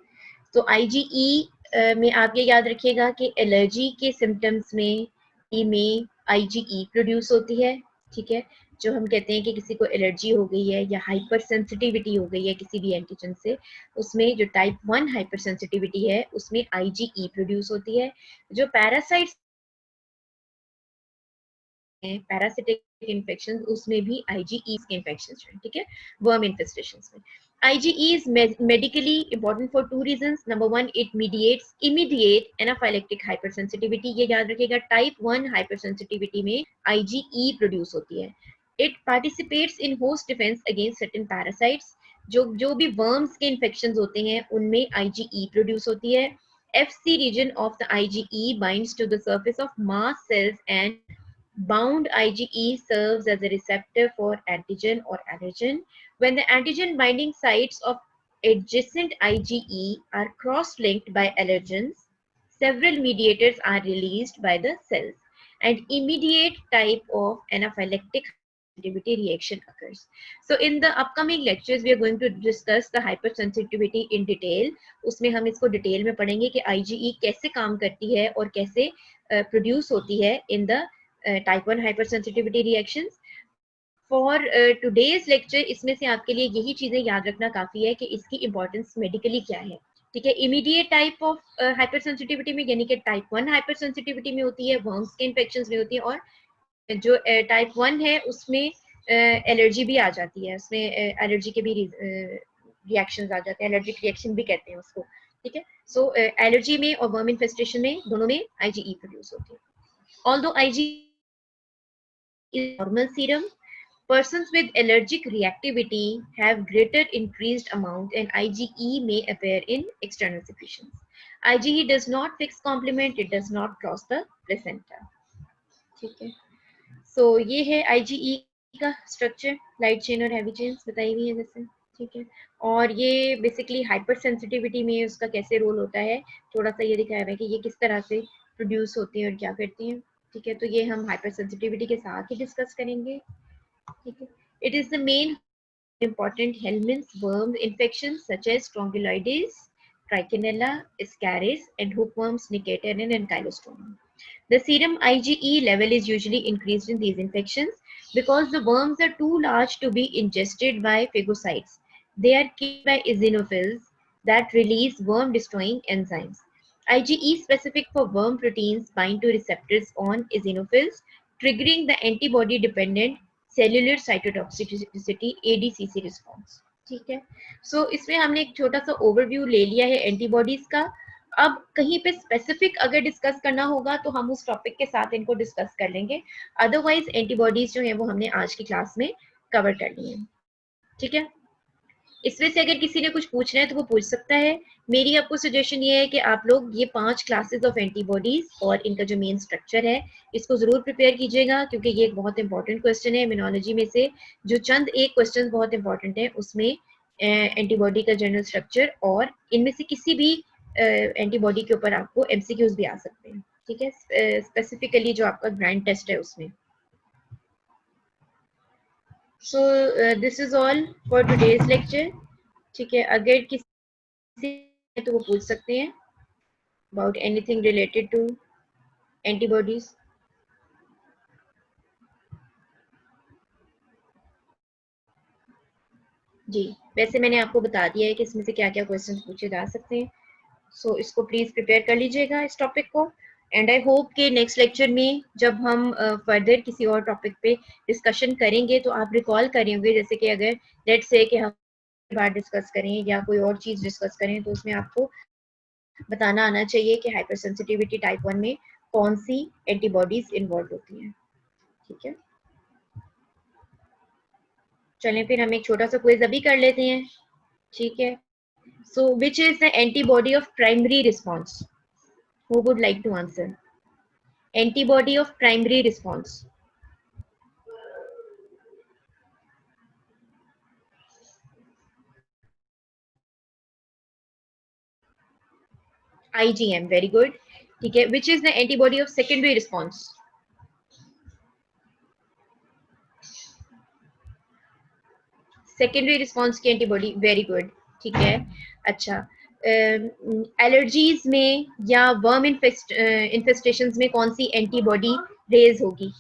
तो IgE में आप ये याद रखिएगा कि एलर्जी के सिम्टम्स में IgE प्रोड्यूस होती है, ठीक है, जो हम कहते हैं कि किसी को एलर्जी हो गई है या हाइपर सेंसिटिविटी हो गई है किसी भी एंटीजन से, उसमें जो टाइप 1 हाइपर सेंसिटिविटी है उसमें IgE प्रोड्यूस होती है। जो पैरासाइट्स पैरासिटिक इन्फेक्शन उसमें भी IgE के इन्फेक्शन हैं, ठीक है, वर्म इन्फेस्टेशंस में। IgE is medically important for two reasons। Number one, it mediates immediate anaphylactic hypersensitivity। ये याद रखिएगा, टाइप 1 hypersensitivity में IgE प्रोड्यूस होती है। It participates in host defense against certain parasites। जो भी वर्म्स के इन्फेक्शन होते हैं उनमें IgE प्रोड्यूस होती है। FC region of the IgE binds to the surface of mast cells and bound IgE serves as a receptor for antigen or allergen। When the antigen binding sites of adjacent IgE are cross-linked by allergens, several mediators are released by the cells and immediate type of anaphylactic sensitivity reaction occurs। So in the upcoming lectures we are going to discuss the hypersensitivity in detail। उसमें हम इसको detail में पढ़ेंगे कि IgE कैसे काम करती है और कैसे प्रोड्यूस होती है in the type 1 hypersensitivity reactions. For today's lecture इसमें से आपके लिए यही चीजें याद रखना काफी है कि इसकी इंपॉर्टेंस मेडिकली क्या है, ठीक है। इमीडिएट टाइप ऑफ हाइपरसेंसिटिविटी में यानी कि टाइप 1 हाइपरसेंसिटिविटी में होती है, वर्म्स के इन्फेक्शंस में होती है, और जो टाइप 1 है उसमें एलर्जी भी आ जाती है, उसमें एलर्जी के भी रिएक्शंस आ जाते हैं, एलर्जिक रिएक्शन भी कहते हैं उसको, ठीक है। सो एलर्जी में और वर्म इन्फेस्टेशन में दोनों में IgE प्रोड्यूस होती है। Although IgE is normal serum, persons with allergic reactivity have greater increased amount and IgE may appear in external secretions. IgE does not fix complement, it does not cross the placenta. ठीक है। सो ये है IgE का structure, light chain और heavy chains बताई हुई है जैसे, ठीक है। और ये बेसिकली हाइपर सेंसिटिविटी में उसका कैसे रोल होता है, थोड़ा सा ये दिखाया हुआ है कि ये किस तरह से प्रोड्यूस होती हैं और क्या करती हैं, ठीक है। तो ये हम हाइपर सेंसिटिविटी के साथ ही डिस्कस करेंगे, ठीक है। It is the main important Hellman's worm infections such as Strongyloides, Trichinella, Ascaris, and hookworms Nicator and Ankylostomum. The serum IgE level is usually increased in these infections because the worms are too large to be ingested by phagocytes. They are killed by eosinophils that release worm-destroying enzymes. IgE specific for worm proteins bind to receptors on eosinophils, triggering the antibody-dependent cellular cytotoxicity ADCC response. ठीक है। सो इसमें हमने एक छोटा सा overview ले लिया है एंटीबॉडीज का। अब कहीं पे स्पेसिफिक अगर डिस्कस करना होगा तो हम उस टॉपिक के साथ इनको डिस्कस कर लेंगे, अदरवाइज एंटीबॉडीज जो है वो हमने आज की क्लास में कवर कर ली है, ठीक है। इसमें से अगर किसी ने कुछ पूछना है तो वो पूछ सकता है। मेरी आपको सजेशन ये है कि आप लोग ये 5 क्लासेस ऑफ एंटीबॉडीज और इनका जो मेन स्ट्रक्चर है इसको जरूर प्रिपेयर कीजिएगा, क्योंकि ये एक बहुत इंपॉर्टेंट क्वेश्चन है इम्यूनोलॉजी में से। जो चंद एक क्वेश्चन बहुत इंपॉर्टेंट है उसमें एंटीबॉडी का जनरल स्ट्रक्चर और इनमें से किसी भी एंटीबॉडी के ऊपर आपको MCQs भी आ सकते हैं, ठीक है, स्पेसिफिकली जो आपका ग्रैंड टेस्ट है उसमें। So this is all for today's lecture, ठीक है। अगर किसी तो वो पूछ सकते हैं about anything related to antibodies. जी, वैसे मैंने आपको बता दिया है कि इसमें से क्या क्या क्वेश्चंस पूछे जा सकते हैं। सो इसको प्लीज प्रिपेयर कर लीजिएगा इस टॉपिक को, एंड आई होप कि नेक्स्ट लेक्चर में जब हम फर्दर किसी और टॉपिक पे डिस्कशन करेंगे तो आप रिकॉल करेंगे, जैसे कि अगर लेट्स से कि हम बार डिस्कस करें या कोई और चीज डिस्कस करें तो उसमें आपको बताना आना चाहिए कि हाइपर सेंसिटिविटी टाइप 1 में कौन सी एंटीबॉडीज इन्वॉल्व होती हैं, ठीक है। चलें फिर हम एक छोटा सा क्विज अभी कर लेते हैं, ठीक है। So which is the antibody of primary response? Who would like to answer? Antibody of primary response. IgM, very good, ठीक है। Which is the antibody of secondary response? Secondary response की एंटीबॉडी, वेरी गुड, ठीक है। अच्छा, allergies में या worm infestation में कौन सी एंटीबॉडी रेज होगी?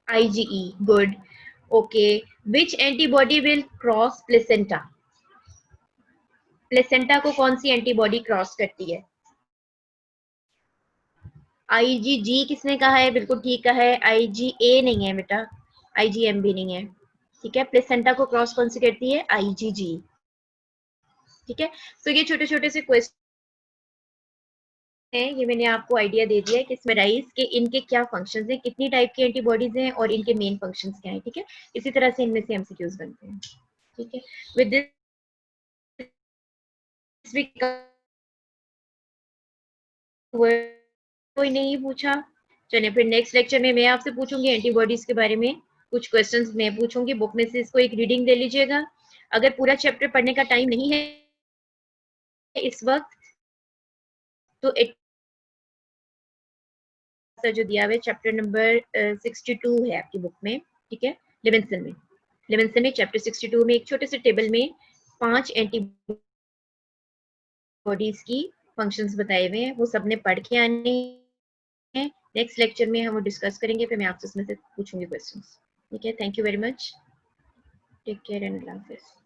IgE, good, okay. Which antibody will cross placenta? Placenta को कौन सी एंटीबॉडी क्रॉस करती है? IgG किसने कहा है? बिल्कुल ठीक कहा है, IgA नहीं है बेटा, IgM भी नहीं है, ठीक है। प्लेसेंटा को क्रॉस कौन सी करती है? IgG, ठीक है। तो ये छोटे छोटे से क्वेश्चन हैं, ये मैंने आपको आइडिया दे दिया है कि स्मेराइज के इनके क्या फंक्शंस हैं, कितनी टाइप की एंटीबॉडीज हैं और इनके मेन फंक्शंस क्या हैं, ठीक है। इसी तरह से इनमें से MCQs बनते हैं, ठीक है। विद दिस कोई नहीं पूछा, चलिए फिर नेक्स्ट लेक्चर में मैं आपसे पूछूंगी एंटीबॉडीज के बारे में, कुछ क्वेश्चंस मैं पूछूंगी, बुक में से इसको एक रीडिंग दे लीजिएगा। अगर पूरा चैप्टर पढ़ने का टाइम नहीं है इस वक्त तो जो दिया हुआ है चैप्टर नंबर 62 है आपकी बुक में, ठीक है, लिविंसन में चैप्टर 62 में एक छोटे से टेबल में 5 एंटीबॉडीज की फंक्शंस बताए हुए हैं, वो सबने पढ़ के आने हैं। नेक्स्ट लेक्चर में हम वो डिस्कस करेंगे, फिर मैं आपसे उसमें से पूछूंगी क्वेश्चंस, ठीक है। Thank you very much, take care and अल्लाह हाफिज़।